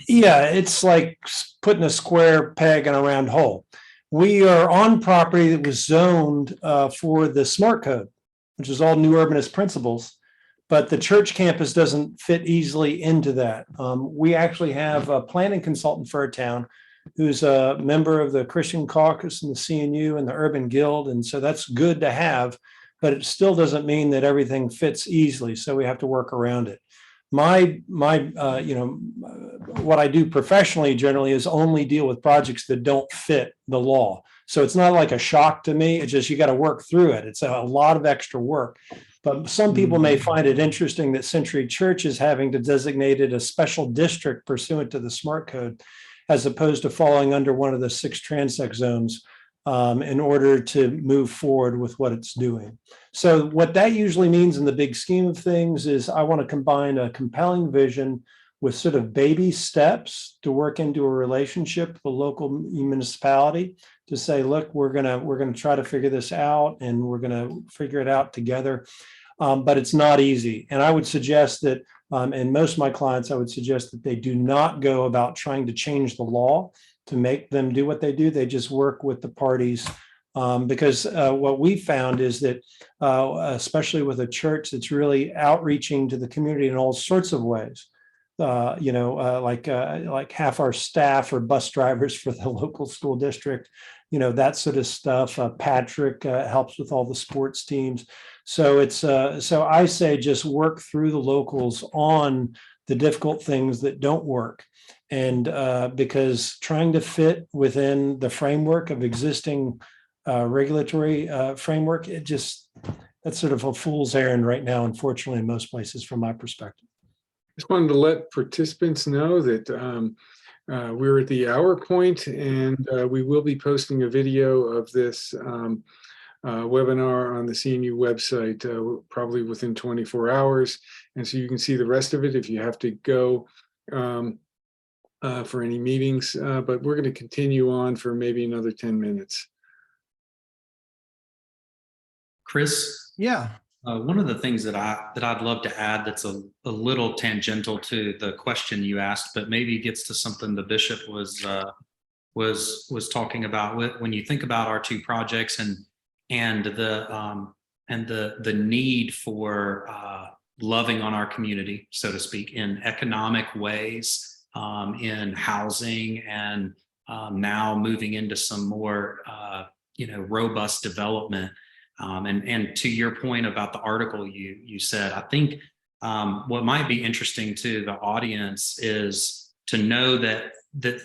Yeah, it's like putting a square peg in a round hole. We are on property that was zoned for the SMART code, which is all new urbanist principles, but the church campus doesn't fit easily into that. We actually have a planning consultant for our town who's a member of the Christian Caucus and the CNU and the Urban Guild, and so that's good to have, but it still doesn't mean that everything fits easily, so we have to work around it. What I do professionally generally is only deal with projects that don't fit the law. So it's not like a shock to me. It's just you got to work through it. It's a lot of extra work. But some people may find it interesting that Century Church is having to designate it a special district pursuant to the SMART code, as opposed to falling under one of the 6 transect zones in order to move forward with what it's doing. So what that usually means in the big scheme of things is I want to combine a compelling vision with sort of baby steps to work into a relationship with the local municipality to say, look, we're gonna try to figure this out and we're gonna figure it out together. But it's not easy. And I would suggest that, and most of my clients, I would suggest that they do not go about trying to change the law to make them do what they do. They just work with the parties. Because what we found is that, especially with a church that's really outreaching to the community in all sorts of ways, like half our staff are bus drivers for the local school district, that sort of stuff. Patrick helps with all the sports teams. So so I say just work through the locals on the difficult things that don't work. And because trying to fit within the framework of existing regulatory framework, that's sort of a fool's errand right now, unfortunately, in most places from my perspective. Just wanted to let participants know that we're at the hour point, and we will be posting a video of this webinar on the CNU website probably within 24 hours. And so you can see the rest of it if you have to go for any meetings, but we're going to continue on for maybe another 10 minutes. Chris? Yeah. One of the things that I'd love to add that's a little tangential to the question you asked, but maybe gets to something the bishop was talking about when you think about our 2 projects and the need for loving on our community, so to speak, in economic ways, in housing, and now moving into some more robust development. And to your point about the article you said, I think what might be interesting to the audience is to know that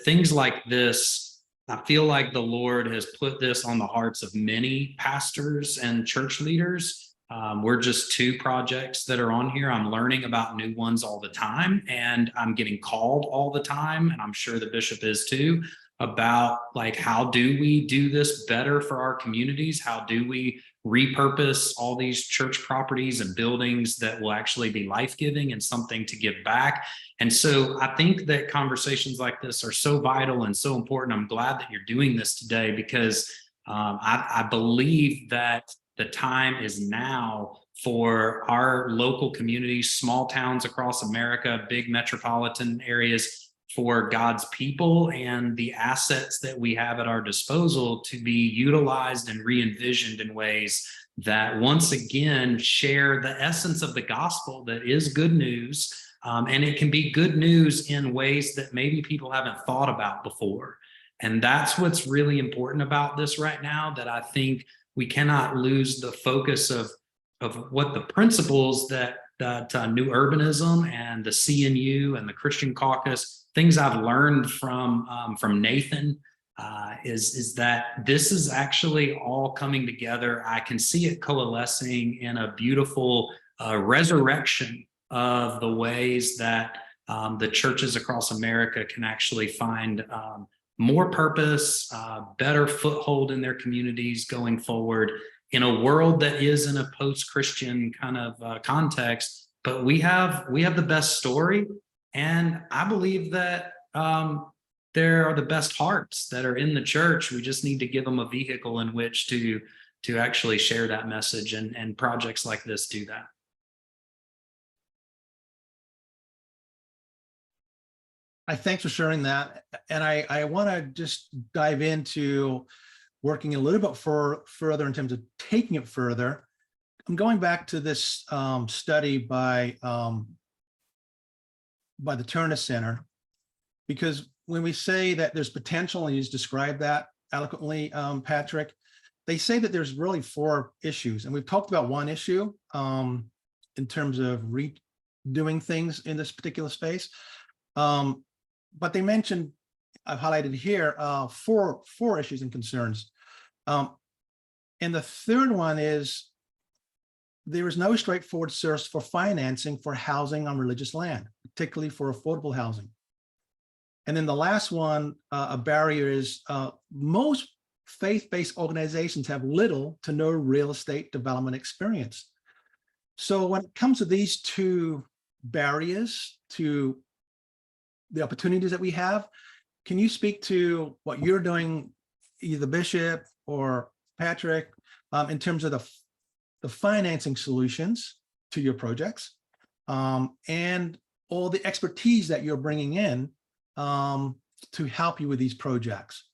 things like this, I feel like the Lord has put this on the hearts of many pastors and church leaders. We're just 2 projects that are on here. I'm learning about new ones all the time, and I'm getting called all the time, and I'm sure the bishop is too, about like, how do we do this better for our communities? How do we repurpose all these church properties and buildings that will actually be life-giving and something to give back. And so I think that conversations like this are so vital and so important. I'm glad that you're doing this today, because I believe that the time is now for our local communities, small towns across America, big metropolitan areas, for God's people and the assets that we have at our disposal to be utilized and re-envisioned in ways that once again share the essence of the gospel, that is good news. And it can be good news in ways that maybe people haven't thought about before. And that's what's really important about this right now, that I think we cannot lose the focus of what the principles that New Urbanism and the CNU and the Christian Caucus, things I've learned from Nathan, is that this is actually all coming together. I can see it coalescing in a beautiful resurrection of the ways that the churches across America can actually find more purpose, better foothold in their communities going forward in a world that is in a post-Christian kind of context. But we have the best story. And I believe that there are the best hearts that are in the church. We just need to give them a vehicle in which to actually share that message, and projects like this do that. Thanks for sharing that. And I want to just dive into working a little bit further in terms of taking it further. I'm going back to this study by the Turner Center, because when we say that there's potential, and you just described that eloquently, Patrick, they say that there's really 4 issues. And we've talked about one issue in terms of redoing things in this particular space. But they mentioned, I've highlighted here, 4 issues and concerns. And the third one is, there is no straightforward source for financing for housing on religious land, particularly for affordable housing. And then the last one, a barrier, is most faith-based organizations have little to no real estate development experience. So when it comes to these 2 barriers to the opportunities that we have, can you speak to what you're doing, either Bishop or Patrick, in terms of the financing solutions to your projects, and all the expertise that you're bringing in to help you with these projects?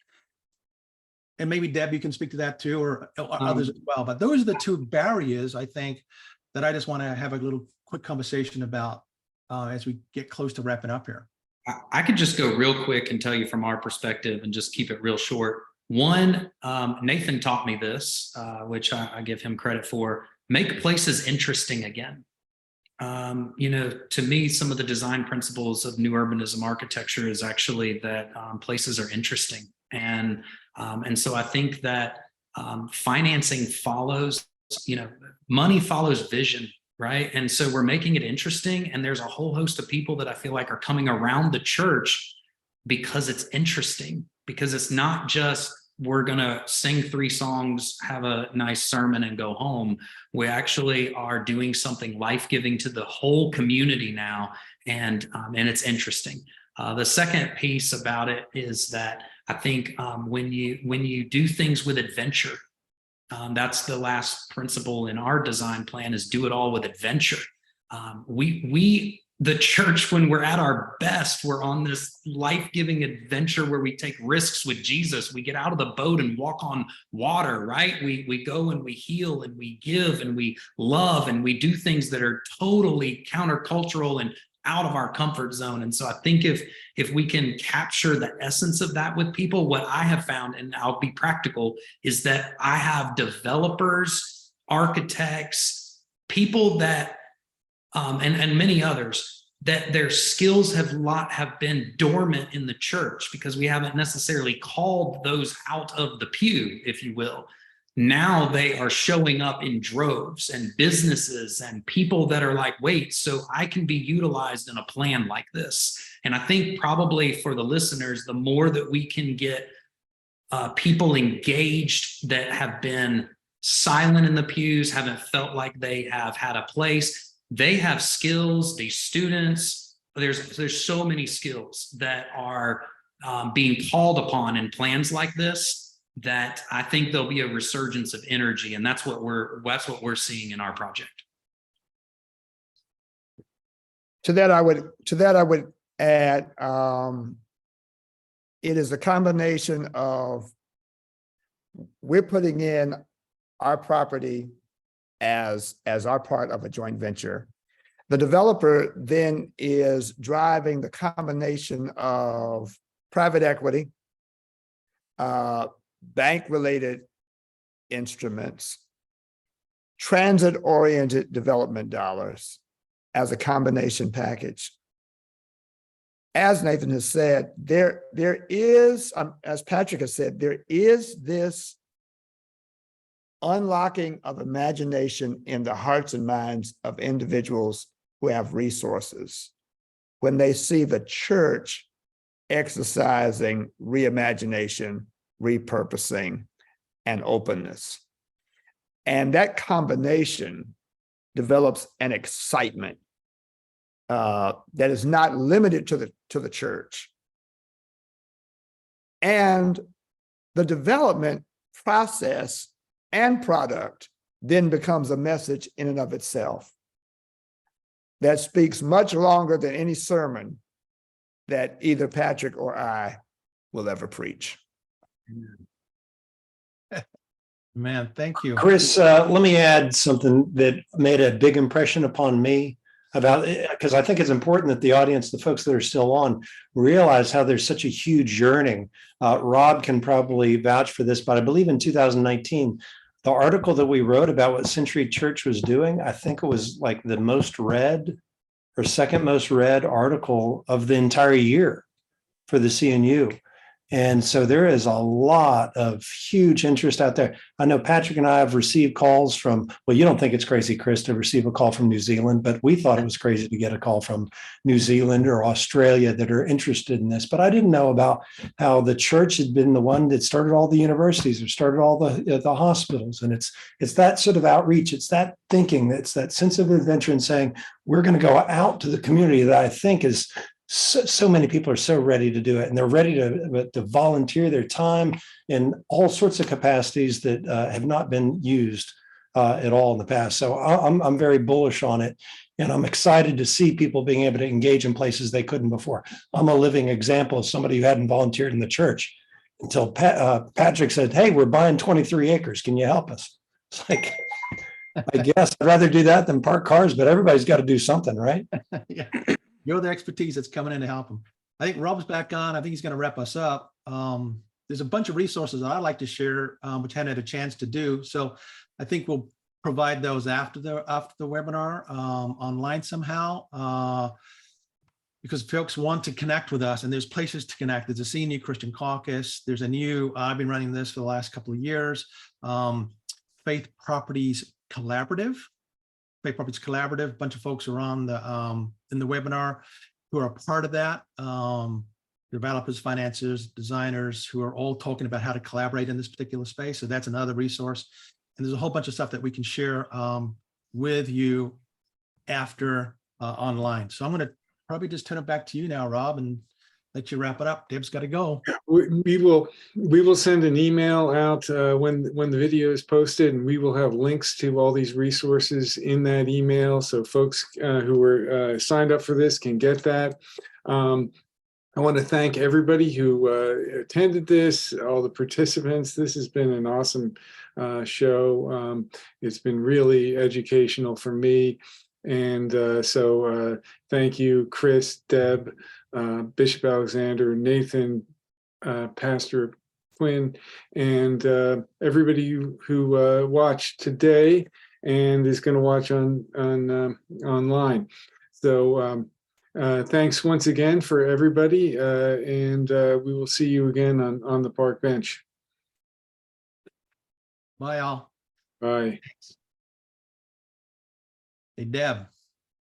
And maybe Deb, you can speak to that too, or others as well. But those are the 2 barriers, I think, that I just want to have a little quick conversation about as we get close to wrapping up here. I could just go real quick and tell you from our perspective and just keep it real short. One, Nathan taught me this, which I give him credit for: make places interesting again. To me, some of the design principles of New Urbanism architecture is actually that places are interesting. And so I think that financing follows, money follows vision, right? And so we're making it interesting. And there's a whole host of people that I feel like are coming around the church because it's interesting, because it's not just, we're going to sing 3 songs, have a nice sermon and go home. We actually are doing something life-giving to the whole community now. And it's interesting. The second piece about it is that I think when you do things with adventure, that's the last principle in our design plan, is do it all with adventure. The church, when we're at our best, we're on this life-giving adventure where we take risks with Jesus. We get out of the boat and walk on water, right? We go and we heal and we give and we love and we do things that are totally countercultural and out of our comfort zone. And so I think if we can capture the essence of that with people, what I have found, and I'll be practical, is that I have developers, architects, people that and many others, that their skills have been dormant in the church because we haven't necessarily called those out of the pew, if you will. Now they are showing up in droves, and businesses and people that are like, wait, so I can be utilized in a plan like this. And I think probably for the listeners, the more that we can get people engaged that have been silent in the pews, haven't felt like they have had a place. They have skills, these students, there's so many skills that are being called upon in plans like this, that I think there'll be a resurgence of energy. And that's what we're seeing in our project. To that I would add, it is a combination of, we're putting in our property as our part of a joint venture. The developer then is driving the combination of private equity, bank-related instruments, transit-oriented development dollars as a combination package. As Nathan has said, there is, as Patrick has said, there is this unlocking of imagination in the hearts and minds of individuals who have resources when they see the church exercising reimagination, repurposing, and openness. And that combination develops an excitement that is not limited to the church. And the development process and product then becomes a message in and of itself that speaks much longer than any sermon that either Patrick or I will ever preach. Man, thank you. Chris, let me add something that made a big impression upon me about, because I think it's important that the audience, the folks that are still on, realize how there's such a huge yearning. Rob can probably vouch for this, but I believe in 2019, the article that we wrote about what Century Church was doing, I think it was like the most read or second most read article of the entire year for the CNU. And so there is a lot of huge interest out there. I know Patrick and I have received calls from, well, you don't think it's crazy, Chris, to receive a call from New Zealand, but we thought it was crazy to get a call from New Zealand or Australia that are interested in this. But I didn't know about how the church had been the one that started all the universities or started all the hospitals. And it's that sort of outreach. It's that thinking, it's that sense of adventure and saying, we're going to go out to the community that I think is so many people are so ready to do it, and they're ready to volunteer their time in all sorts of capacities that have not been used at all in the past. So I'm very bullish on it, and I'm excited to see people being able to engage in places they couldn't before. I'm a living example of somebody who hadn't volunteered in the church until Patrick said, "Hey, we're buying 23 acres. Can you help us?" It's like, I guess I'd rather do that than park cars, but everybody's got to do something, right? Yeah. You're the expertise that's coming in to help them. I think Rob's back on. I think he's going to wrap us up. There's a bunch of resources that I'd like to share, which I hadn't had a chance to do. So I think we'll provide those after the webinar online somehow, because folks want to connect with us, and there's places to connect. There's a CNU Christian Caucus. There's a new, I've been running this for the last couple of years, Faith Properties Collaborative. Faith Properties Collaborative, a bunch of folks are on the in the webinar who are a part of that. Developers, financiers, designers who are all talking about how to collaborate in this particular space. So that's another resource. And there's a whole bunch of stuff that we can share with you after online. So I'm going to probably just turn it back to you now, Rob, and let you wrap it up. Deb's got to go. We will send an email out when the video is posted, and we will have links to all these resources in that email, so folks who were signed up for this can get that. I want to thank everybody who attended this, all the participants. This has been an awesome show. It's been really educational for me, and so thank you, Chris, Deb, Bishop Alexander, Nathan, Pastor Quinn, and everybody who watched today and is going to watch online. So thanks once again for everybody, and we will see you again on the park bench. Bye, all. Bye. Hey, Deb.